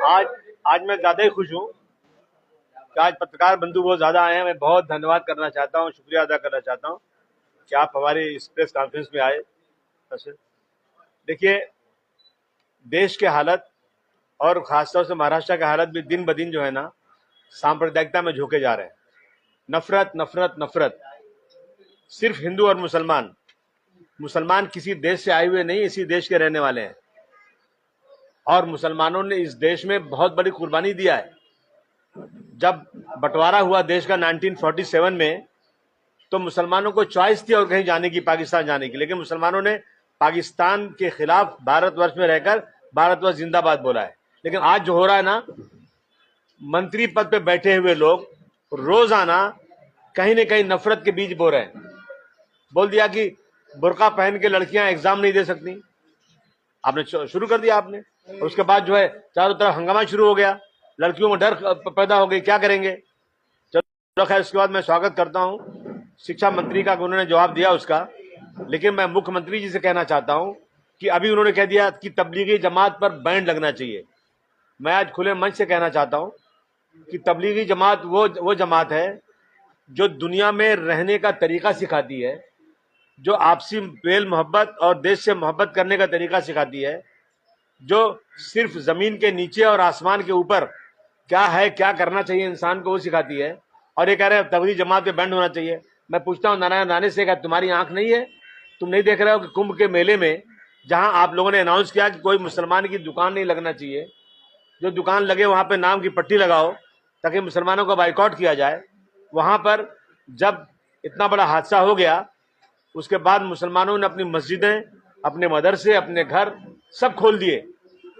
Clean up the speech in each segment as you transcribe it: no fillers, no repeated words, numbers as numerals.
आज आज मैं ज़्यादा ही खुश हूँ कि आज पत्रकार बंधु बहुत ज़्यादा आए हैं। मैं बहुत धन्यवाद करना चाहता हूँ, शुक्रिया अदा करना चाहता हूँ कि आप हमारे इस प्रेस कॉन्फ्रेंस में आए। देखिए, देश के हालत और खासतौर से महाराष्ट्र का हालत भी दिन ब दिन जो है ना, सांप्रदायिकता में झुके जा रहे हैं। नफरत नफरत नफरत, सिर्फ हिंदू और मुसलमान किसी देश से आए हुए नहीं, इसी देश के रहने वाले हैं और मुसलमानों ने इस देश में बहुत बड़ी कुर्बानी दिया है। जब बंटवारा हुआ देश का 1947 में, तो मुसलमानों को चॉइस थी और कहीं जाने की, पाकिस्तान जाने की, लेकिन मुसलमानों ने पाकिस्तान के खिलाफ भारतवर्ष में रहकर भारतवर्ष जिंदाबाद बोला है। लेकिन आज जो हो रहा है ना, मंत्री पद पे बैठे हुए लोग रोजाना कहीं न कहीं नफरत के बीज बो रहे हैं। बोल दिया कि बुर्का पहन के लड़कियां एग्जाम नहीं दे सकती, आपने शुरू कर दिया आपने। और उसके बाद जो है चारों तरफ हंगामा शुरू हो गया, लड़कियों में डर पैदा हो गई, क्या करेंगे। चलो खैर, उसके बाद मैं स्वागत करता हूं शिक्षा मंत्री का, उन्होंने जवाब दिया उसका। लेकिन मैं मुख्यमंत्री जी से कहना चाहता हूं कि अभी उन्होंने कह दिया कि तबलीगी जमात पर बैन लगना चाहिए। मैं आज खुले मंच से कहना चाहता हूं कि तबलीगी जमात वो जमात है जो दुनिया में रहने का तरीका सिखाती है, जो आपसी प्रेम मोहब्बत और देश से मोहब्बत करने का तरीका सिखाती है, जो सिर्फ जमीन के नीचे और आसमान के ऊपर क्या है, क्या करना चाहिए इंसान को, वो सिखाती है। और ये कह रहे हैं तबलीगी जमात पे बैंड होना चाहिए। मैं पूछता हूँ नारायण राणे से, क्या तुम्हारी आंख नहीं है? तुम नहीं देख रहे हो कि कुंभ के मेले में जहां आप लोगों ने अनाउंस किया कि कोई मुसलमान की दुकान नहीं लगना चाहिए, जो दुकान लगे वहां पे नाम की पट्टी लगाओ ताकि मुसलमानों का बाइकआउट किया जाए। वहां पर जब इतना बड़ा हादसा हो गया, उसके बाद मुसलमानों ने अपनी मस्जिदें, अपने मदरसे, अपने घर सब खोल दिए।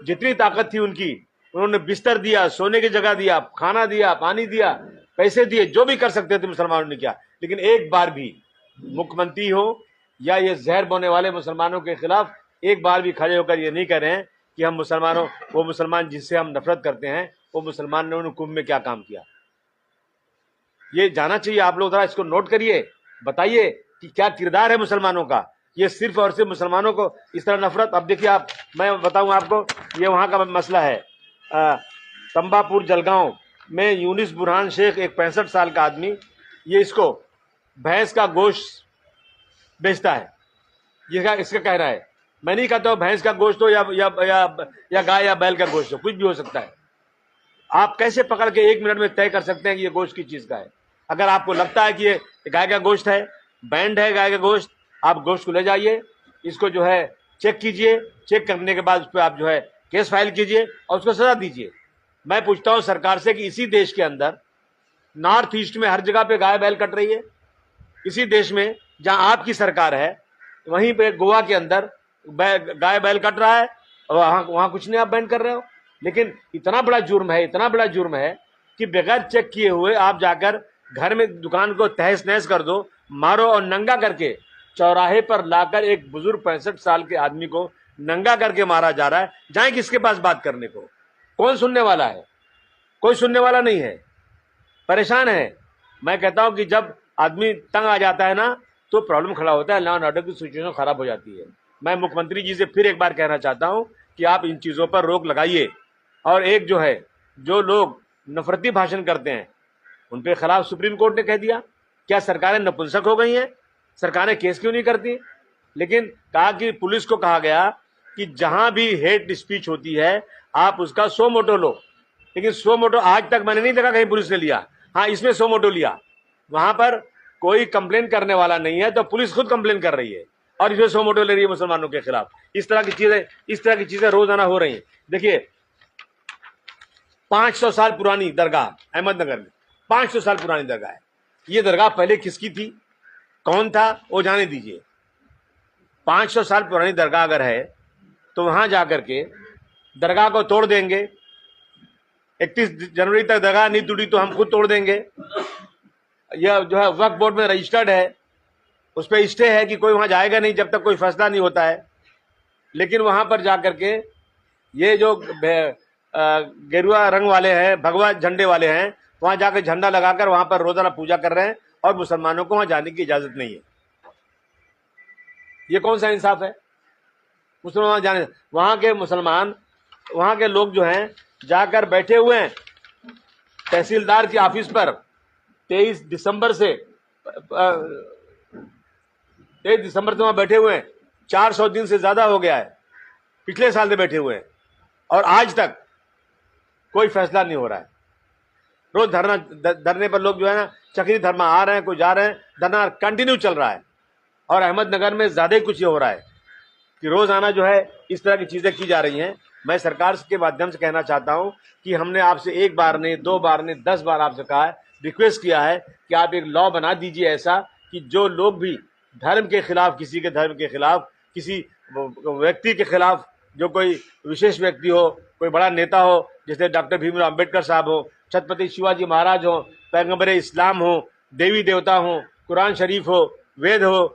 जितनी ताकत थी उनकी, उन्होंने बिस्तर दिया, सोने की जगह दिया, खाना दिया, पानी दिया, पैसे दिए, जो भी कर सकते थे मुसलमानों ने किया। लेकिन एक बार भी मुख्यमंत्री हो या ये जहर बोने वाले मुसलमानों के खिलाफ एक बार भी खड़े होकर ये नहीं कह रहे हैं कि हम मुसलमानों, वो मुसलमान जिससे हम नफरत करते हैं, वो मुसलमान ने उन्होंने कुंभ में क्या काम किया। ये जाना चाहिए। आप लोग जरा इसको नोट करिए, बताइए कि क्या किरदार है मुसलमानों का। ये सिर्फ और सिर्फ मुसलमानों को इस तरह नफरत। अब देखिए आप, मैं बताऊं आपको, ये वहां का मसला है। तंबापुर जलगांव में यूनिस बुरहान शेख, एक 65 साल का आदमी, ये इसको भैंस का गोश्त बेचता है। ये इसका कह रहा है। मैं नहीं कहता हूं भैंस का गोश्त हो या गाय या बैल का गोश्त हो, कुछ भी हो सकता है। आप कैसे पकड़ के 1 मिनट में तय कर सकते हैं कि ये गोश्त किस चीज का है? अगर आपको लगता है कि ये गाय का गोश्त है, बैंड है गाय का गोश्त, आप गोश्त को ले जाइए, इसको जो है चेक कीजिए, चेक करने के बाद उस पर आप जो है केस फाइल कीजिए और उसको सजा दीजिए। मैं पूछता हूं सरकार से कि इसी देश के अंदर नॉर्थ ईस्ट में हर जगह पे गाय बैल कट रही है। इसी देश में जहां आपकी सरकार है, वहीं पे गोवा के अंदर गाय बैल कट रहा है और वहां कुछ नहीं आप बैन कर रहे हो। लेकिन इतना बड़ा जुर्म है, इतना बड़ा जुर्म है कि बगैर चेक किए हुए आप जाकर घर में दुकान को तहस नहस कर दो, मारो और नंगा करके चौराहे पर लाकर एक बुजुर्ग 65 साल के आदमी को नंगा करके मारा जा रहा है। जाए किसके पास बात करने को? कौन सुनने वाला है? कोई सुनने वाला नहीं है, परेशान है। मैं कहता हूं कि जब आदमी तंग आ जाता है ना, तो प्रॉब्लम खड़ा होता है, लॉ एंड ऑर्डर की सिचुएशन खराब हो जाती है। मैं मुख्यमंत्री जी से फिर एक बार कहना चाहता हूं कि आप इन चीजों पर रोक लगाइए। और एक जो है, जो लोग नफरती भाषण करते हैं, उन पे खिलाफ सुप्रीम कोर्ट ने कह दिया। क्या सरकारें नपुंसक हो गई हैं? सरकारें केस क्यों नहीं करती? लेकिन कहा कि पुलिस को कहा गया कि जहां भी हेट स्पीच होती है आप उसका सो मोटो लो। लेकिन सो मोटो आज तक मैंने नहीं देखा कहीं पुलिस ने लिया। हाँ, इसमें सो मोटो लिया। वहां पर कोई कंप्लेन करने वाला नहीं है, तो पुलिस खुद कंप्लेन कर रही है और इसमें सो मोटो ले रही है मुसलमानों के खिलाफ। इस तरह की चीजें रोजाना हो रही हैं। देखिए, 500 साल पुरानी दरगाह अहमदनगर में, 500 साल पुरानी दरगाह है। ये दरगाह पहले किसकी थी, कौन था, वो जाने दीजिए। 500 साल पुरानी दरगाह अगर है तो वहां जाकर के दरगाह को तोड़ देंगे। 31 जनवरी तक दरगाह नहीं टूटी तो हम खुद तोड़ देंगे। यह जो है वक्फ बोर्ड में रजिस्टर्ड है, उस पर स्टे है कि कोई वहां जाएगा नहीं जब तक कोई फैसला नहीं होता है। लेकिन वहां पर जाकर के ये जो गेरुआ रंग वाले हैं, भगवा झंडे वाले हैं, वहां जाकर झंडा लगाकर वहां पर रोजाना पूजा कर रहे हैं और मुसलमानों को वहां जाने की इजाजत नहीं है। ये कौन सा इंसाफ है? मुसलमान जाने, वहां के मुसलमान, वहां के लोग जो हैं जाकर बैठे हुए हैं तहसीलदार के ऑफिस पर 23 दिसंबर से 23 दिसंबर से वहां बैठे हुए हैं। 400 दिन से ज्यादा हो गया है, पिछले साल से बैठे हुए हैं और आज तक कोई फैसला नहीं हो रहा है। रोज धरने पर लोग जो है ना चक्री धर्मा आ रहे हैं, कोई जा रहे हैं, धरना कंटिन्यू चल रहा है। और अहमदनगर में ज्यादा ही कुछ ये हो रहा है कि रोजाना जो है इस तरह की चीजें की जा रही हैं। मैं सरकार के माध्यम से कहना चाहता हूं कि हमने आपसे एक बार नहीं, 2 बार नहीं, 10 बार आपसे कहा है, रिक्वेस्ट किया है कि आप एक लॉ बना दीजिए ऐसा कि जो लोग भी धर्म के खिलाफ, किसी के धर्म के खिलाफ, किसी व्यक्ति के खिलाफ, जो कोई विशेष व्यक्ति हो, कोई बड़ा नेता हो, जैसे डॉक्टर भीमराव अम्बेडकर साहब हो, छत्रपति शिवाजी महाराज हो, पैगंबर इस्लाम हो, देवी देवता हो, कुरान शरीफ हो, वेद हो,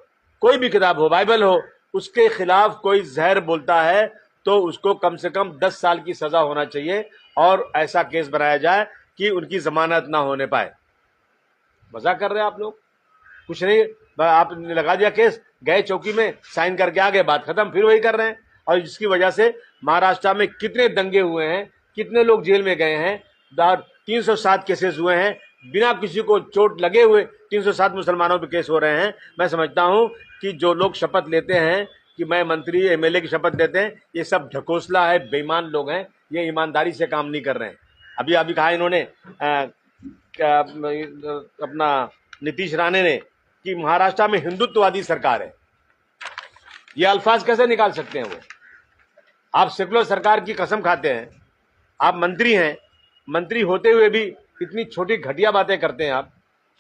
कोई भी किताब हो, बाइबल हो, उसके खिलाफ कोई जहर बोलता है तो उसको कम से कम 10 साल की सजा होना चाहिए और ऐसा केस बनाया जाए कि उनकी जमानत ना होने पाए। मजाक कर रहे हैं आप लोग? कुछ नहीं, आपने लगा दिया केस, गए चौकी में साइन करके आ गए, बात खत्म, फिर वही कर रहे हैं। और जिसकी वजह से महाराष्ट्र में कितने दंगे हुए हैं, कितने लोग जेल में गए हैं, 307 केसेस हुए हैं, बिना किसी को चोट लगे हुए 307 मुसलमानों पे केस हो रहे हैं। मैं समझता हूं कि जो लोग शपथ लेते हैं कि मैं मंत्री एमएलए की शपथ लेते हैं, ये सब ढकोसला है, बेईमान लोग हैं, ये ईमानदारी से काम नहीं कर रहे हैं। अभी कहा इन्होंने अपना नीतीश राणे ने कि महाराष्ट्र में हिंदुत्ववादी सरकार है। ये अल्फाज कैसे निकाल सकते हैं वो? आप सेकुलर सरकार की कसम खाते हैं, आप मंत्री हैं, मंत्री होते हुए भी इतनी छोटी घटिया बातें करते हैं आप।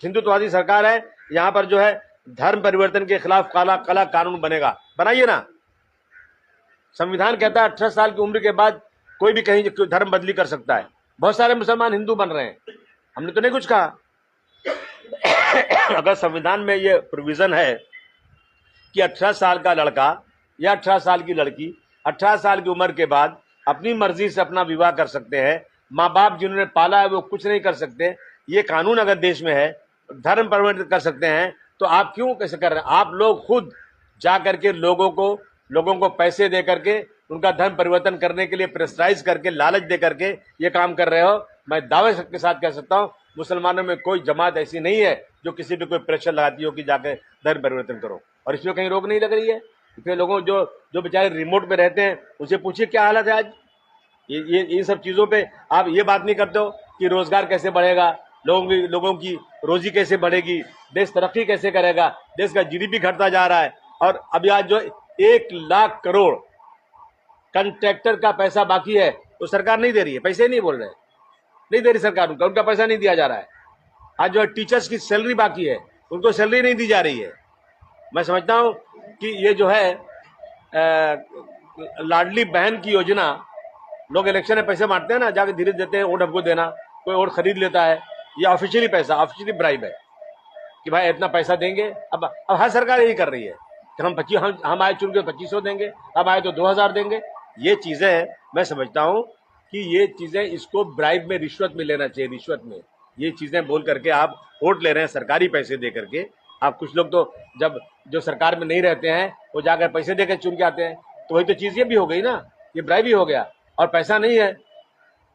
हिंदुत्ववादी सरकार है, यहां पर जो है धर्म परिवर्तन के खिलाफ काला कानून बनेगा, बनाइए ना। संविधान कहता है 18 साल की उम्र के बाद कोई भी कहीं धर्म बदली कर सकता है। बहुत सारे मुसलमान हिंदू बन रहे हैं, हमने तो नहीं कुछ कहा। अगर संविधान में ये प्रोविजन है कि 18 साल का लड़का या 18 साल की लड़की 18 साल की उम्र के बाद अपनी मर्जी से अपना विवाह कर सकते हैं, माँ बाप जिन्होंने पाला है वो कुछ नहीं कर सकते, ये कानून अगर देश में है, धर्म परिवर्तन कर सकते हैं, तो आप क्यों कैसे कर रहे हैं? आप लोग खुद जा करके लोगों को पैसे दे करके उनका धर्म परिवर्तन करने के लिए प्रेशराइज करके, लालच दे करके ये काम कर रहे हो। मैं दावे के साथ कह सकता हूं मुसलमानों में कोई जमात ऐसी नहीं है जो किसी पे कोई प्रेशर लगाती हो कि जाकर धर्म परिवर्तन करो, और इसमें कहीं रोक नहीं लग रही है। इसमें लोगों जो बेचारे रिमोट में रहते हैं उनसे पूछिए क्या हालत है आज। ये सब चीजों पे आप ये बात नहीं करते हो कि रोजगार कैसे बढ़ेगा, लोगों की रोजी कैसे बढ़ेगी, देश तरक्की कैसे करेगा, देश का जीडीपी घटता जा रहा है। और अभी आज जो 1 लाख करोड़ कंट्रैक्टर का पैसा बाकी है तो सरकार नहीं दे रही है, पैसे नहीं बोल रहे, नहीं दे रही सरकार, उनका पैसा नहीं दिया जा रहा है। आज जो टीचर्स की सैलरी बाकी है, उनको सैलरी नहीं दी जा रही है। मैं समझता हूं कि ये जो है लाडली बहन की योजना, लोग इलेक्शन में पैसे मारते हैं ना, जाके धीरे देते हैं, वोट हमको देना, कोई वोट खरीद लेता है, ये ऑफिशियली पैसा, ऑफिशियली ब्राइब है कि भाई इतना पैसा देंगे। अब हर सरकार यही कर रही है कि हम आए चुन के 2500 देंगे, अब आए तो 2000 देंगे। ये चीजें मैं समझता हूं कि ये चीजें, इसको ब्राइब में, रिश्वत में लेना चाहिए, रिश्वत में ये चीजें बोल करके आप वोट ले रहे हैं सरकारी पैसे दे करके। आप कुछ लोग तो जब जो सरकार में नहीं रहते हैं वो जाकर पैसे देकर चुन के आते हैं, तो वही तो चीज ये भी हो गई ना, ये ब्राइब ही हो गया। और पैसा नहीं है,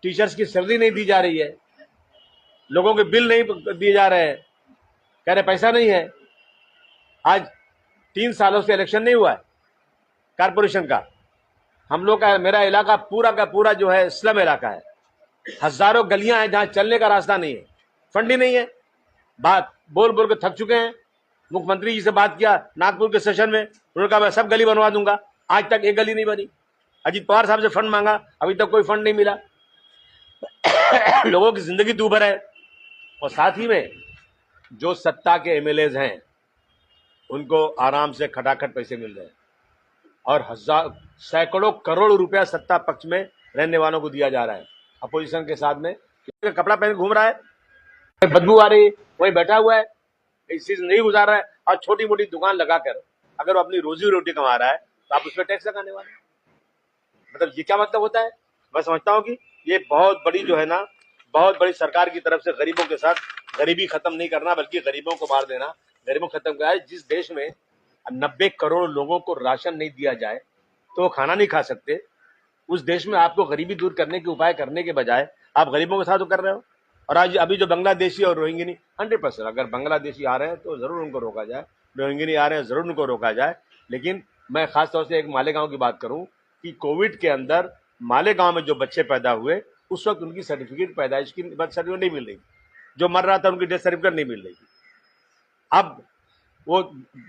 टीचर्स की सैलरी नहीं दी जा रही है, लोगों के बिल नहीं दिए जा रहे हैं, कह रहे पैसा नहीं है। आज 3 सालों से इलेक्शन नहीं हुआ है कारपोरेशन का। हम लोग का, मेरा इलाका पूरा का पूरा जो है स्लम इलाका है, हजारों गलियां हैं जहां चलने का रास्ता नहीं है, फंड ही नहीं है। बात बोल बोल के थक चुके हैं। मुख्यमंत्री जी से बात किया नागपुर के सेशन में, उन्होंने कहा मैं सब गली बनवा दूंगा, आज तक एक गली नहीं बनी। अजीत पवार साहब से फंड मांगा, अभी तक कोई फंड नहीं मिला। लोगों की जिंदगी दूभर है। और साथ ही में जो सत्ता के एमएलए हैं उनको आराम से खटाखट पैसे मिल रहे हैं, और सैकड़ों करोड़ रुपया सत्ता पक्ष में रहने वालों को दिया जा रहा है। अपोजिशन के साथ में कपड़ा पहन घूम रहा है, बदबू आ रही, वही बैठा हुआ है, इस चीज नहीं गुजार रहा है। और छोटी मोटी दुकान लगाकर अगर वो अपनी रोजी रोटी कमा रहा है तो आप उस पर टैक्स लगाने वाले, मतलब ये क्या मतलब होता है? मैं समझता हूँ कि ये बहुत बड़ी जो है ना, बहुत बड़ी सरकार की तरफ से गरीबों के साथ गरीबी खत्म नहीं करना बल्कि गरीबों को मार देना, गरीबों को खत्म करना है। जिस देश में 90 करोड़ लोगों को राशन नहीं दिया जाए तो वो खाना नहीं खा सकते, उस देश में आपको गरीबी दूर करने के उपाय करने के बजाय आप गरीबों के साथ तो कर रहे हो। और आज अभी जो बांग्लादेशी और रोहिंग्यानी 100%, अगर बांग्लादेशी आ रहे हैं तो जरूर उनको रोका जाए, रोहिंग्यानी आ रहे हैं जरूर उनको रोका जाए। लेकिन मैं खास तौर से एक मालेगांव की बात करूं कि कोविड के अंदर मालेगांव में जो बच्चे पैदा हुए उस वक्त उनकी सर्टिफिकेट, पैदाइश की बर्थ सर्टिफिकेट नहीं मिल रही, जो मर रहा था उनकी डेथ सर्टिफिकेट नहीं मिल रही थी। अब वो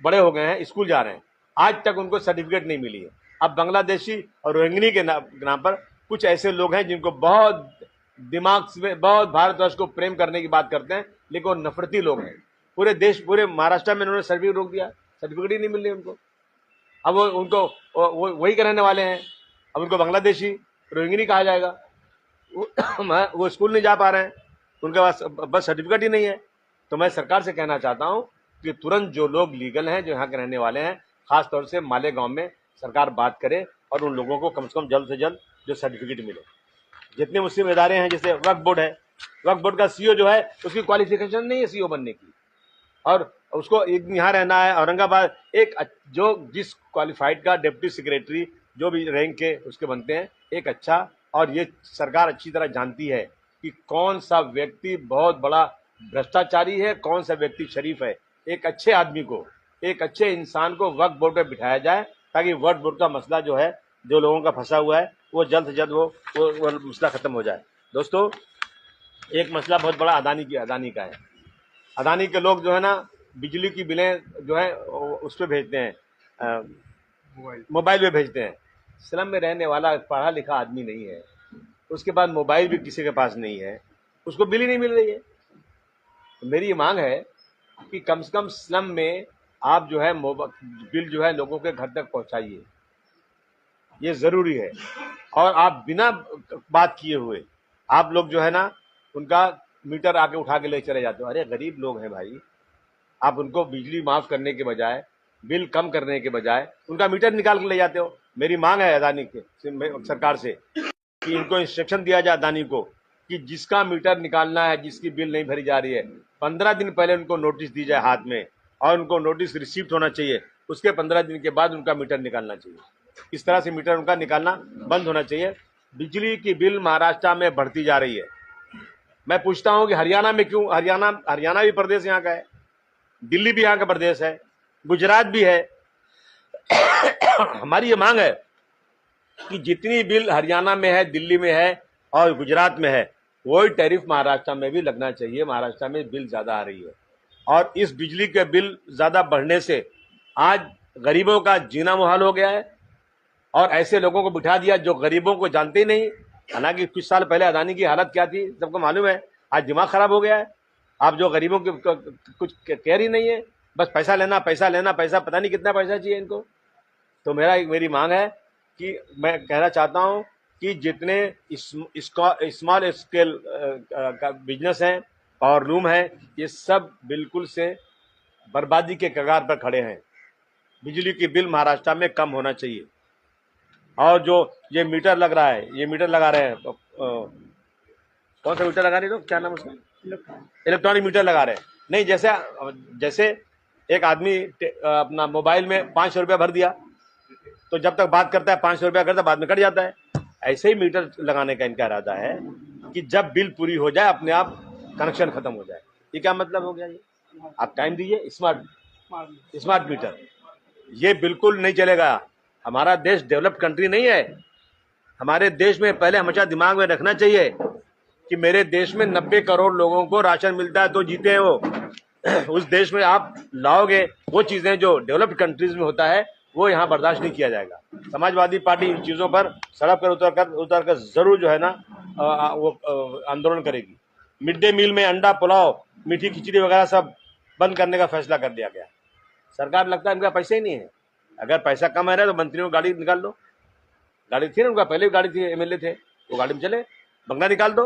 बड़े हो गए हैं, स्कूल जा रहे हैं, आज तक उनको सर्टिफिकेट नहीं मिली है। अब बांग्लादेशी और रोहिंग्यानी के नाम पर कुछ ऐसे लोग हैं जिनको बहुत दिमाग में बहुत भारतवर्ष को प्रेम करने की बात करते हैं, लेकिन वो नफरती लोग हैं। पूरे देश, पूरे महाराष्ट्र में उन्होंने सर्टिफिकेट रोक दिया, सर्टिफिकेट ही नहीं मिल रही उनको। अब वो उनको वही रहने वाले हैं, अब उनको बांग्लादेशी रोहिंग्यानी कहा जाएगा। वो स्कूल नहीं जा पा रहे हैं, उनके पास बस सर्टिफिकेट ही नहीं है। तो मैं सरकार से कहना चाहता हूं कि तुरंत जो लोग लीगल हैं, जो यहाँ के रहने वाले हैं, खास तौर से मालेगांव में सरकार बात करे और उन लोगों को कम से कम जल्द से जल्द जो सर्टिफिकेट मिले। जितने मुस्लिम इदारे हैं, जैसे वक्फ बोर्ड है, वक्फ बोर्ड का सीईओ जो है उसकी क्वालिफिकेशन नहीं है सीईओ बनने की, और उसको यहाँ रहना है औरंगाबाद। एक जो जिस क्वालिफाइड का डिप्टी सेक्रेटरी जो भी रैंक के उसके बनते हैं, एक अच्छा, और ये सरकार अच्छी तरह जानती है कि कौन सा व्यक्ति बहुत बड़ा भ्रष्टाचारी है, कौन सा व्यक्ति शरीफ है। एक अच्छे आदमी को, एक अच्छे इंसान को वक्फ बोर्ड पे बिठाया जाए, ताकि वक्फ बोर्ड का मसला जो है, जो लोगों का फंसा हुआ है, वो जल्द से जल्द वो मसला खत्म हो जाए। दोस्तों, एक मसला बहुत बड़ा अदानी का है। अदानी के लोग जो है ना, बिजली की बिलें जो है उस पर भेजते हैं, मोबाइल पे भेजते हैं। स्लम में रहने वाला पढ़ा लिखा आदमी नहीं है, उसके बाद मोबाइल भी किसी के पास नहीं है, उसको बिल ही नहीं मिल रही है। तो मेरी ये मांग है कि कम से कम स्लम में आप जो है बिल जो है लोगों के घर तक पहुंचाइए, ये जरूरी है। और आप बिना बात किए हुए आप लोग जो है ना, उनका मीटर आके उठा के ले चले जाते हो। अरे गरीब लोग हैं भाई, आप उनको बिजली माफ करने के बजाय, बिल कम करने के बजाय उनका मीटर निकाल के ले जाते हो। मेरी मांग है अदानी के सरकार से कि इनको इंस्ट्रक्शन दिया जाए अदानी को कि जिसका मीटर निकालना है, जिसकी बिल नहीं भरी जा रही है, 15 दिन पहले उनको नोटिस दी जाए हाथ में, और उनको नोटिस रिसीव्ड होना चाहिए। उसके 15 दिन के बाद उनका मीटर निकालना चाहिए। इस तरह से मीटर उनका निकालना बंद होना चाहिए। बिजली की बिल महाराष्ट्र में बढ़ती जा रही है। मैं पूछता हूं कि हरियाणा में क्यों? हरियाणा भी प्रदेश यहाँ का है, दिल्ली भी यहाँ का प्रदेश है, गुजरात भी है। हमारी ये मांग है कि जितनी बिल हरियाणा में है, दिल्ली में है और गुजरात में है, वही टैरिफ महाराष्ट्र में भी लगना चाहिए। महाराष्ट्र में बिल ज्यादा आ रही है, और इस बिजली के बिल ज्यादा बढ़ने से आज गरीबों का जीना मुहाल हो गया है, और ऐसे लोगों को बिठा दिया जो गरीबों को जानते ही नहीं। हालांकि कुछ साल पहले अदानी की हालत क्या थी सबको मालूम है। आज दिमाग खराब हो गया है। आप जो गरीबों के कुछ केयर ही नहीं है, बस पैसा लेना, पैसा लेना, पैसा, पता नहीं कितना पैसा चाहिए इनको। तो मेरी मांग है कि मैं कहना चाहता हूं कि जितने स्मॉल स्केल का बिजनेस हैं और रूम है, ये सब बिल्कुल से बर्बादी के कगार पर खड़े हैं। बिजली की बिल महाराष्ट्र में कम होना चाहिए। और जो ये मीटर लग रहा है, ये मीटर लगा रहे हैं, कौन सा मीटर लगा रहे हो, क्या नाम उसका? इलेक्ट्रॉनिक मीटर लगा रहे हैं। नहीं, जैसे एक आदमी अपना मोबाइल में 500 रुपया भर दिया, तो जब तक बात करता है 500 रुपया करता है, बाद में कट जाता है। ऐसे ही मीटर लगाने का इनका इरादा है कि जब बिल पूरी हो जाए अपने आप कनेक्शन खत्म हो जाए। ये क्या मतलब हो गया? ये आप टाइम दीजिए। स्मार्ट मीटर ये बिल्कुल नहीं चलेगा। हमारा देश डेवलप्ड कंट्री नहीं है। हमारे देश में पहले हमेशा दिमाग में रखना चाहिए कि मेरे देश में 90 करोड़ लोगों को राशन मिलता है तो जीते हैं वो। उस देश में आप लाओगे वो चीजें जो डेवलप्ड कंट्रीज में होता है, वो यहाँ बर्दाश्त नहीं किया जाएगा। समाजवादी पार्टी इन चीजों पर सड़क पर उतर कर जरूर जो है ना वो आंदोलन करेगी। मिड डे मील में अंडा, पुलाव, मीठी खिचड़ी वगैरह सब बंद करने का फैसला कर दिया गया। सरकार लगता है इनका पैसे ही नहीं है। अगर पैसा कम है तो मंत्रियों को गाड़ी निकाल दो। गाड़ी थी ना उनका, पहले भी गाड़ी थी, एमएलए थे, वो गाड़ी में चले। बंगला निकाल दो,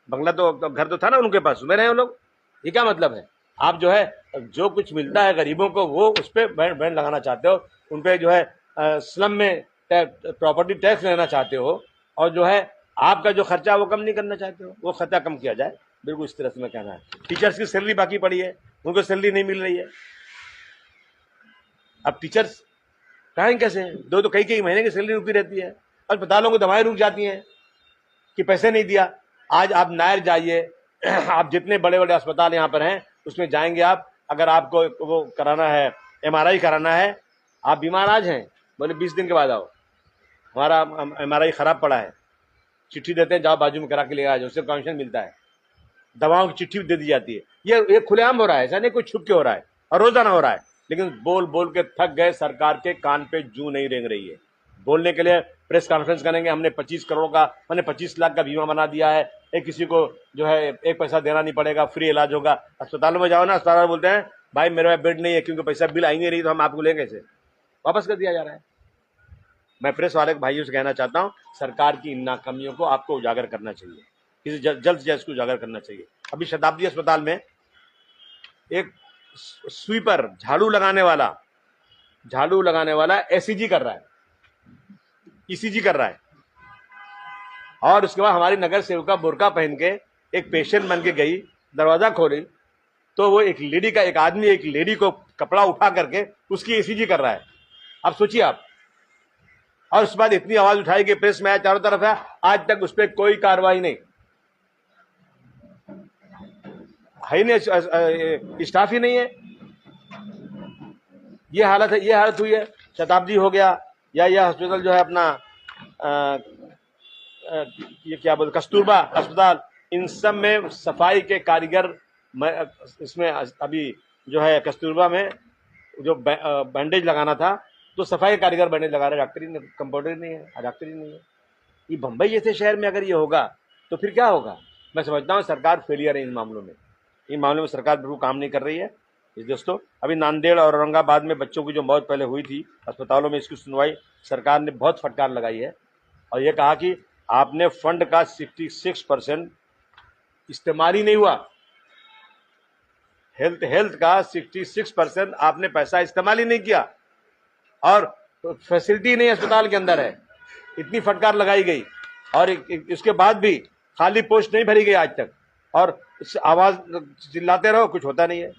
बंगला तो घर तो था ना उनके पास, उसमें रहे वो लोग। ये क्या मतलब है? आप जो है जो कुछ मिलता है गरीबों को वो उस पर बैन लगाना चाहते हो, उन पर जो है स्लम में प्रॉपर्टी टैक्स लेना चाहते हो, और जो है आपका जो खर्चा वो कम नहीं करना चाहते हो, वो खर्चा कम किया जाए। बिल्कुल इस तरह से मैं कहना है। टीचर्स की सैलरी बाकी पड़ी है, उनको सैलरी नहीं मिल रही है। अब टीचर्स कहें कैसे? दो तो कई महीने की सैलरी रुकी रहती है। अस्पतालों को दवाएं रुक जाती हैं कि पैसे नहीं दिया। आज आप नायर जाइए, आप जितने बड़े बड़े अस्पताल यहाँ पर हैं उसमें जाएंगे आप, अगर आपको वो कराना है, MRI कराना है, आप बीमार आज हैं, बोले 20 दिन के बाद आओ, हमारा MRI खराब पड़ा है, चिट्ठी देते हैं, जाओ बाजू में करा के ले आ जाओ, उससे कमीशन मिलता है, दवाओं की चिट्ठी दे दी जाती है। ये खुलेआम हो रहा है, ऐसा नहीं कुछ छुप के हो रहा है, और रोजाना हो रहा है। लेकिन बोल बोल के थक गए, सरकार के कान पे जूं नहीं रेंग रही है। बोलने के लिए प्रेस कॉन्फ्रेंस करेंगे, हमने 25 करोड़ का, हमने 25 लाख का बीमा बना दिया है, एक किसी को जो है एक पैसा देना नहीं पड़ेगा, फ्री इलाज होगा। अस्पतालों में जाओ ना, अस्पताल बोलते हैं भाई मेरे पास बेड नहीं है, क्योंकि पैसा बिल आई नहीं रही, तो हम आपको लेंगे कैसे, वापस कर दिया जा रहा है। मैं प्रेस वाले भाइयों से कहना चाहता हूं, सरकार की इन नाकामियों को आपको उजागर करना चाहिए, किसी जल्द से जल्द इसको उजागर करना चाहिए। अभी शताब्दी अस्पताल में एक स्वीपर, झाड़ू लगाने वाला ECG कर रहा है, ECG कर रहा है, और उसके बाद हमारी नगर सेविका बुर्का पहन के एक पेशेंट बन के गई, दरवाजा खोली तो वो एक आदमी एक लेडी को कपड़ा उठा करके उसकी ECG कर रहा है। अब सोचिए आप, और उसके बाद इतनी आवाज उठाई कि प्रेस में आया, चारों तरफ है, आज तक उस पर कोई कार्रवाई नहीं है, नहीं स्टाफ ही नहीं है। ये हालत हुई है। शताब्दी हो गया, या यह हॉस्पिटल जो है अपना ये क्या बोलते, कस्तूरबा अस्पताल, इन सब में सफाई के कारीगर, इसमें अभी जो है कस्तूरबा में जो बैंडेज लगाना था, तो सफाई कारीगर बैंडेज लगा रहे, डॉक्टर ही कंपाउंडर नहीं है, डॉक्टर ही नहीं है। ये बंबई जैसे शहर में अगर ये होगा तो फिर क्या होगा। मैं समझता हूँ सरकार फेलियर है इन मामलों में सरकार बिल्कुल काम नहीं कर रही है। इस दोस्तों, अभी नांदेड़ और औरंगाबाद में बच्चों की जो मौत पहले हुई थी अस्पतालों में, इसकी सुनवाई सरकार ने बहुत फटकार लगाई है, और ये कहा कि आपने फंड का 66% इस्तेमाल ही नहीं हुआ, हेल्थ का 66% आपने पैसा इस्तेमाल ही नहीं किया, और फैसिलिटी नहीं अस्पताल के अंदर है। इतनी फटकार लगाई गई, और इसके बाद भी खाली पोस्ट नहीं भरी गई आज तक, और आवाज चिल्लाते रहो, कुछ होता नहीं है।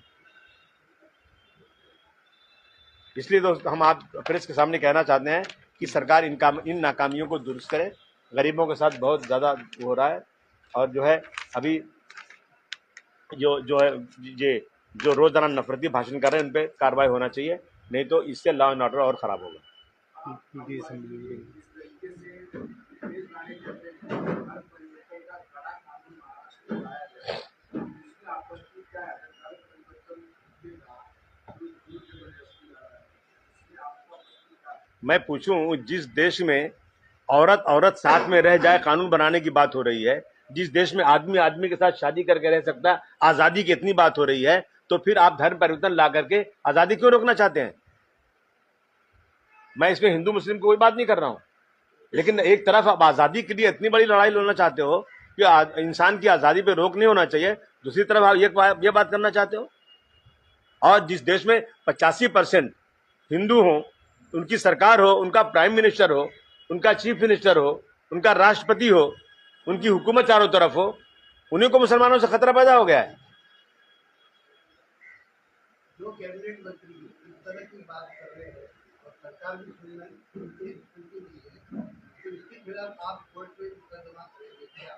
इसलिए तो हम आप प्रेस के सामने कहना चाहते हैं कि सरकार इन नाकामियों को दुरुस्त करे। गरीबों के साथ बहुत ज़्यादा हो रहा है, और जो है अभी जो रोज़ाना नफरती भाषण कर रहे हैं उन पर कार्रवाई होना चाहिए, नहीं तो इससे लॉ एंड ऑर्डर और ख़राब होगा। मैं पूछूं, जिस देश में औरत साथ में रह जाए कानून बनाने की बात हो रही है, जिस देश में आदमी आदमी के साथ शादी करके रह सकता है, आजादी की इतनी बात हो रही है, तो फिर आप धर्म परिवर्तन ला करके आजादी क्यों रोकना चाहते हैं। मैं इसमें हिंदू मुस्लिम कोई बात नहीं कर रहा हूं, लेकिन एक तरफ आप आजादी के लिए इतनी बड़ी लड़ाई लड़ना चाहते हो कि इंसान की आजादी पे रोक नहीं होना चाहिए, दूसरी तरफ आप ये बात करना चाहते हो। और जिस देश में 85% हिंदू हो, उनकी सरकार हो, उनका प्राइम मिनिस्टर हो, उनका चीफ मिनिस्टर हो, उनका राष्ट्रपति हो, उनकी हुकूमत चारों तरफ हो, उन्हीं को मुसलमानों से खतरा पैदा हो गया है। जो कैबिनेट मंत्री इस तरह की बात कर रहे हैं और सरकार भी सुन रही है, तो इसके खिलाफ आप कोर्ट में मुकदमा करेंगे क्या?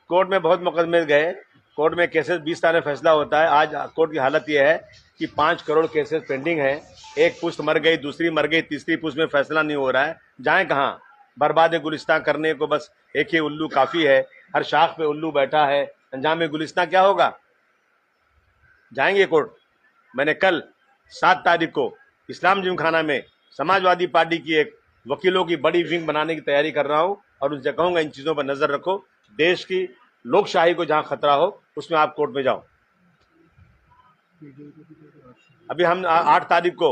कोर्ट में बहुत मुकदमे गए, कोर्ट में केसेस 20 तारीख फैसला होता है। आज कोर्ट की हालत यह है कि 5 करोड़ केसेस पेंडिंग है, एक पुश्त मर गई, दूसरी मर गई, तीसरी पुश्त में फैसला नहीं हो रहा है। जाए कहाँ, बर्बाद गुलिस्तान करने को बस एक ही उल्लू काफी है, हर शाख पे उल्लू बैठा है, अंजाम गुलिस्तान क्या होगा। जाएंगे कोर्ट। मैंने कल 7 तारीख को इस्लाम जिमखाना में समाजवादी पार्टी की एक वकीलों की बड़ी विंग बनाने की तैयारी कर रहा हूं, और उनसे कहूंगा इन चीजों पर नजर रखो, देश की लोकशाही को जहां खतरा हो उसमें आप कोर्ट में जाओ। अभी हम 8 तारीख को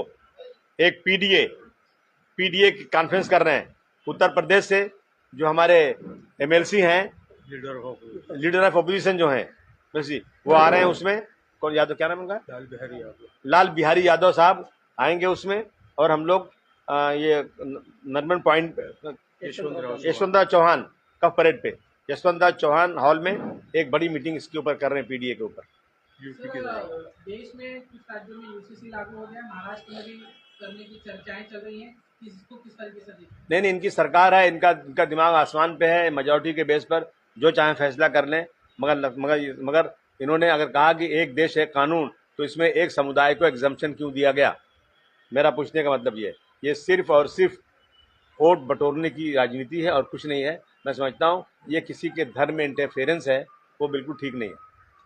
एक पीडीए की कॉन्फ्रेंस कर रहे हैं उत्तर प्रदेश से, जो हमारे MLC हैं, लीडर ऑफ ऑपोजिशन जो हैं, वो आ रहे हैं। उसमें कौन यादव, क्या नाम उनका, लाल बिहारी यादव साहब आएंगे उसमें, और हम लोग ये नरमन पॉइंट यशवंतराव चौहान का परेड पे, यशवंतराव चौहान हॉल में एक बड़ी मीटिंग इसके ऊपर कर रहे हैं, पीडीए के ऊपर। देश में कुछ राज्यों में UCC लागू हो गया, महाराष्ट्र में भी करने की चर्चाएं चल रही हैं, इसको किस तरीके से देखते हैं? नहीं, इनकी सरकार है, इनका दिमाग आसमान पे है, मेजॉरिटी के बेस पर जो चाहे फैसला कर लें। मगर इन्होंने अगर कहा कि एक देश एक कानून, तो इसमें एक समुदाय को एग्जम्पशन क्यों दिया गया? मेरा पूछने का मतलब ये सिर्फ और सिर्फ वोट बटोरने की राजनीति है और कुछ नहीं है। मैं समझता हूँ ये किसी के धर्म में इंटरफेरेंस है, वो बिल्कुल ठीक नहीं है।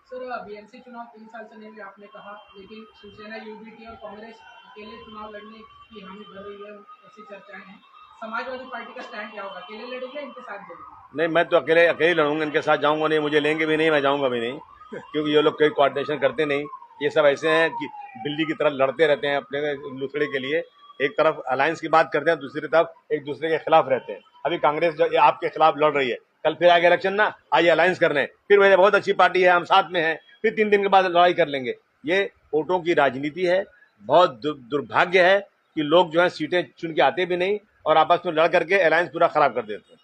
सर, बीएमसी चुनाव 3 साल से नहीं हुए आपने कहा, लेकिन शिवसेना, यूबीटी और कांग्रेस अकेले चुनाव लड़ने की हामी भर रही है, ऐसी चर्चाएं हैं। समाजवादी पार्टी का स्टैंड क्या होगा? अकेले लड़ेंगे, इनके साथ जाएंगे? नहीं, मैं तो अकेले लड़ूंगा, इनके साथ जाऊंगा नहीं, मुझे लेंगे भी नहीं, मैं जाऊंगा भी नहीं, क्योंकि ये लोग कोई कोऑर्डिनेशन करते नहीं। ये सब ऐसे हैं कि बिल्ली की तरह लड़ते रहते हैं अपने लुथड़े के लिए। एक तरफ अलायंस की बात करते हैं, दूसरी तरफ एक दूसरे के खिलाफ रहते हैं। अभी कांग्रेस जो ये आपके खिलाफ लड़ रही है, कल फिर आगे इलेक्शन ना आइए अलायंस करने, फिर वह बहुत अच्छी पार्टी है, हम साथ में हैं, फिर 3 दिन के बाद लड़ाई कर लेंगे। ये वोटों की राजनीति है। बहुत दुर्भाग्य है कि लोग जो है सीटें चुन के आते भी नहीं और आपस में लड़ करके अलायंस पूरा खराब कर देते हैं।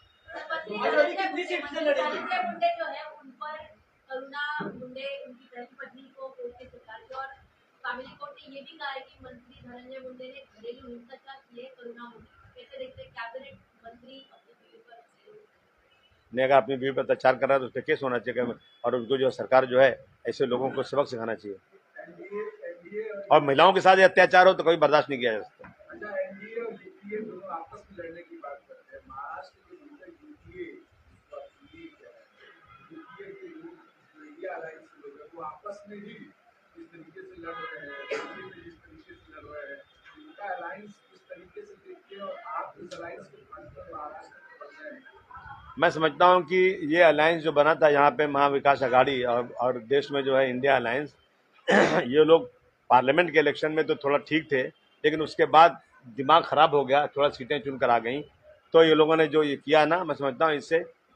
धनंजय मुंडे जो है उन पर करुणा मुंडे उनकी पहली पत्नी को कोर्ट के सरकार की, और फैमिली कोर्ट ने ये भी कहा है कि मंत्री धनंजय मुंडे ने घरेलू हिंसा की है करुणा मुंडे। कैसे देखते हैं कैबिनेट मंत्री अपनी बीवी पर ने अगर अपनी बीवी पर अत्याचार कर रहा है तो उस पर केस होना चाहिए, और उनको जो सरकार जो है ऐसे लोगों को सबक सिखाना चाहिए। और महिलाओं के साथ ये अत्याचार हो तो कभी बर्दाश्त नहीं किया जा सकता। अच्छा, एनडीए और यूपीए दोनों आपस में लड़ने की बात करते हैं। महाराष्ट्र के भीतर यूपीए के लोग, इंडिया अलायंस के लोग हैं, वो आपस में ही जिस तरीके से लड़ रहे हैं, दिल्ली में जिस तरीके से लड़ रहे हैं, उनका अलायंस किस तरीके से देखते हैं, और आप इस अलायंस को खासकर महाराष्ट्र में बन रहे हैं? मैं समझता हूं कि ये अलायंस जो बना था यहाँ पे महाविकास अघाड़ी और देश में जो है इंडिया अलायंस, ये लोग पार्लियामेंट के इलेक्शन में तो थोड़ा ठीक थे, लेकिन उसके बाद दिमाग खराब हो गया, थोड़ा सीटें चुन कर आ गई। तो ये लोगों ने जो ये किया ना, मैं समझता हूँ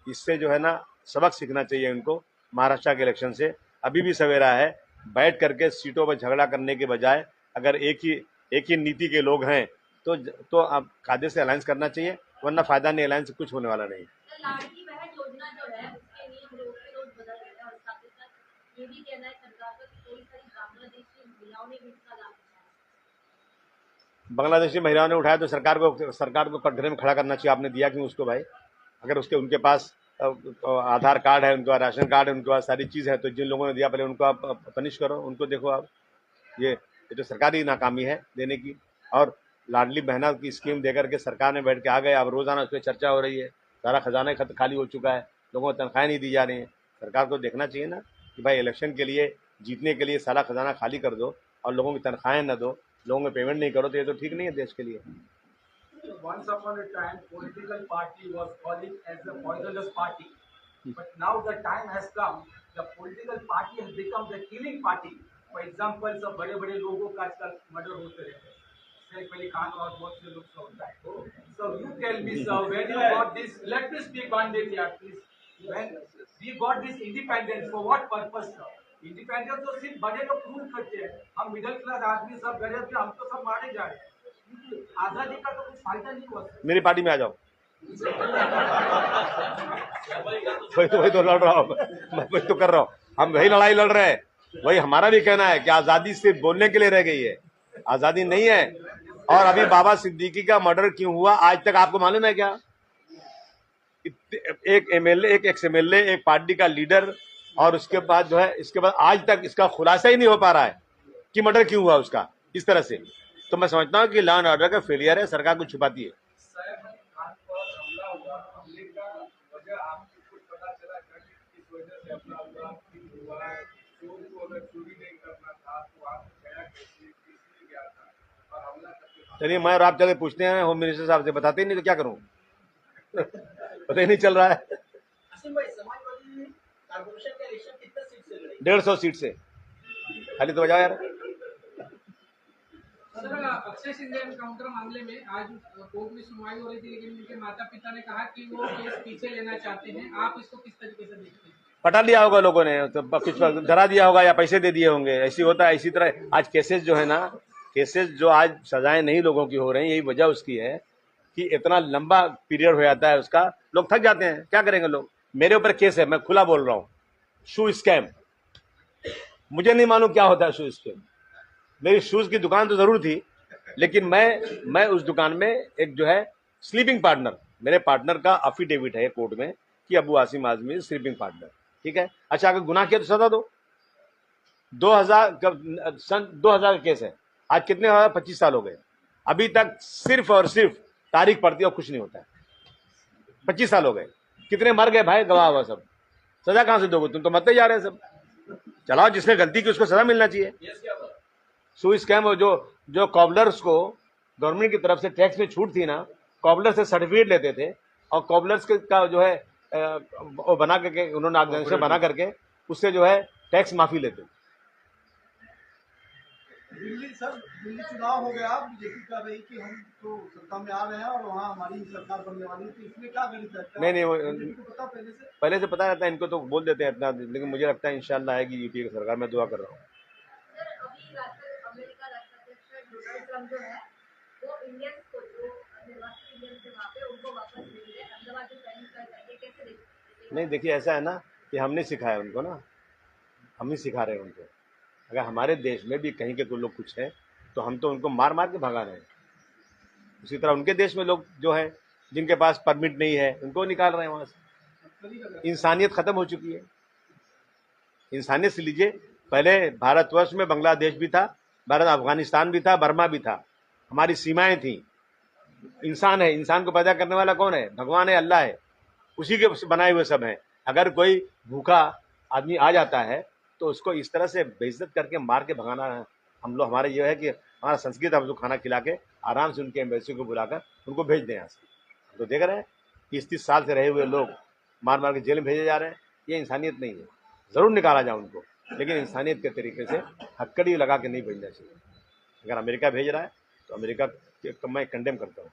इससे जो है ना सबक सीखना चाहिए इनको महाराष्ट्र के इलेक्शन से। अभी भी सवेरा है, बैठ करके सीटों पर झगड़ा करने के बजाय अगर एक ही नीति के लोग हैं तो अब कायदे से अलायंस करना चाहिए, वरना फायदा नहीं, अलायंस से कुछ होने वाला नहीं। लाड़की बहन योजना जो है उसके नियम रोज के रोज बदल रहे हैं, और साथ ही साथ ये भी कहना है सरकार का कि कई सारी बांग्लादेशी महिलाओं ने भी इसका लाभ उठाया। बांग्लादेशी महिलाओं ने उठाया तो सरकार को कटघरे में खड़ा करना चाहिए। आपने दिया क्यों उसको भाई? अगर उनके पास आधार कार्ड है, उनके पास राशन कार्ड है, उनके पास सारी चीज़ है, तो जिन लोगों ने दिया पहले उनको आप पनिश करो, उनको देखो आप। ये तो सरकारी नाकामी है देने की। और लाडली बहना की स्कीम देकर के सरकार ने बैठ के आ गए, अब रोजाना उस पर चर्चा हो रही है, सारा खजाना खाली हो चुका है, लोगों को तनख्वाहें नहीं दी जा रही हैं। सरकार को देखना चाहिए ना कि भाई इलेक्शन के लिए जीतने के लिए सारा खजाना खाली कर दो और लोगों की तनख्वाहें न दो, लोगों में पेमेंट नहीं करो, तो ये तो ठीक नहीं है देश के लिए। Once upon a time, political party was called as a poisonous party, but now the time has come. The political party has become the killing party. For example, सब बड़े-बड़े लोगों का आजकल मर्डर होते रहते हैं। सैफ अली खान और बहुत से लोग का होता है। So you tell me, sir, when you got this? Let me speak one day here, please. When we got this independence, for what purpose, sir? Independence तो सिर्फ बड़े लोग प्रूव करते हैं, हम मिडिल क्लास आदमी सब गरीब थे, हम तो सब मारे जा रहे हैं। आजादी का तो कुछ फायदा नहीं हुआ। मेरी पार्टी में आ जाओ। वही तो लड़ रहा हूँ मैं, वही तो कर रहा हूँ। हम वही लड़ाई लड़ रहे हैं। वही हमारा भी कहना है कि आजादी सिर्फ बोलने के लिए रह गई है, आजादी नहीं है। और अभी बाबा सिद्दीकी का मर्डर क्यों हुआ आज तक आपको मालूम है क्या? एक एमएलए, एक एक्स एमएलए, एक पार्टी का लीडर, और उसके बाद जो है इसके बाद आज तक इसका खुलासा ही नहीं हो पा रहा है कि मर्डर क्यों हुआ उसका इस तरह से। तो मैं समझता हूँ कि लॉ एंड ऑर्डर का फेलियर है, सरकार कुछ छुपाती है। चलिए, मैं और आप चले पूछते हैं होम मिनिस्टर साहब से, बताते ही नहीं तो क्या करूं? पता ही नहीं चल रहा है। 150 सीट से खाली तो बजाओ यार। सर, अक्षय सिंघे एनकाउंटर मामले में आज कोर्ट में सुनवाई हो रही थी, लेकिन उनके माता पिता ने कहा कि वो केस पीछे लेना चाहते हैं। आप इसको किस तरीके से देखते हैं? पटा लिया होगा लोगों ने, तो कुछ डरा दिया होगा या पैसे दे दिए होंगे, ऐसी होता है। इसी तरह आज केसेस जो है ना, केसेस जो आज सजाएं नहीं लोगों की हो रही, यही वजह उसकी है कि इतना लंबा पीरियड हो जाता है उसका, लोग थक जाते हैं। क्या करेंगे लोग? मेरे ऊपर केस है, मैं खुला बोल रहा हूँ, शू स्कैम। मुझे नहीं मालूम क्या होता है शू स्कैम। मेरी शूज की दुकान तो जरूर थी, लेकिन मैं उस दुकान में एक जो है स्लीपिंग पार्टनर, मेरे पार्टनर का अफिडेविट है कोर्ट में कि अबू आसिम आजमी स्लीपिंग पार्टनर, ठीक है। अच्छा, अगर गुनाह किया तो सजा दो। 2000 का केस है, आज कितने 25 साल हो गए, अभी तक सिर्फ और सिर्फ तारीख पड़ती है और कुछ नहीं होता है। 25 साल हो गए, कितने मर गए भाई, गवाह हुआ सब, सजा कहां से दोगे? तुम तो मरते जा रहे हैं सब। चलाओ, जिसने गलती की उसको सजा मिलना चाहिए। सुई स्कैम, जो कॉबलर्स को गवर्नमेंट की तरफ से टैक्स में छूट थी ना, कॉबलर से सर्टिफिकेट लेते थे और कॉबलर्स का जो है वो बना करके उन्होंने ऑर्गेनाइजेशन बना करके उससे जो है टैक्स माफी लेते थे। दिल्ली चुनाव हो गया, बीजेपी कर रही कि हम तो सत्ता में आ रहे हैं और वहाँ हमारी सरकार बनने वाली है, तो इसमें क्या गणित है? नहीं, वो पता पहले से पता रहता है इनको, तो बोल देते हैं इतना, लेकिन मुझे लगता है इंशाल्लाह आएगी यूपीए की सरकार, मैं दुआ कर रहा हूँ। सर, अभी अमेरिका राष्ट्राध्यक्ष डोनाल्ड ट्रम्प जो है वो इंडियंस को, जो निर्वासित इंडियंस थे वहाँ पे, उनको वापस भेज रहे हैं, अहमदाबाद में साइन कर रहे हैं, कैसे देखते हैं? नहीं देखिए, ऐसा है ना कि हमने सिखाया उनको ना, हम ही सिखा रहे हैं उनको। अगर हमारे देश में भी कहीं के कोई लोग कुछ है तो हम तो उनको मार मार के भगा रहे हैं, उसी तरह उनके देश में लोग जो हैं जिनके पास परमिट नहीं है उनको निकाल रहे हैं वहां से। इंसानियत खत्म हो चुकी है। इंसानियत से लीजिए, पहले भारतवर्ष में बांग्लादेश भी था, भारत अफगानिस्तान भी था, बर्मा भी था, हमारी सीमाएं थी। इंसान है, इंसान को पैदा करने वाला कौन है? भगवान है, अल्लाह है, उसी के बनाए हुए सब हैं। अगर कोई भूखा आदमी आ जाता है तो उसको इस तरह से बेइज्जत करके मार के भगाना है। हम लोग, हमारे ये है कि हमारा संस्कृत, हम लोग खाना खिला के आराम से उनके एम्बेसी को बुलाकर उनको भेज दें यहाँ से। तो देख रहे हैं 30-30 साल से रहे हुए लोग मार मार के जेल में भेजे जा रहे हैं। ये इंसानियत नहीं है, ज़रूर निकाला जाए उनको, लेकिन इंसानियत के तरीके से हथकड़ी लगा के नहीं भेजना चाहिए। अगर अमेरिका भेज रहा है तो अमेरिका मैं कंडेम करता हूँ।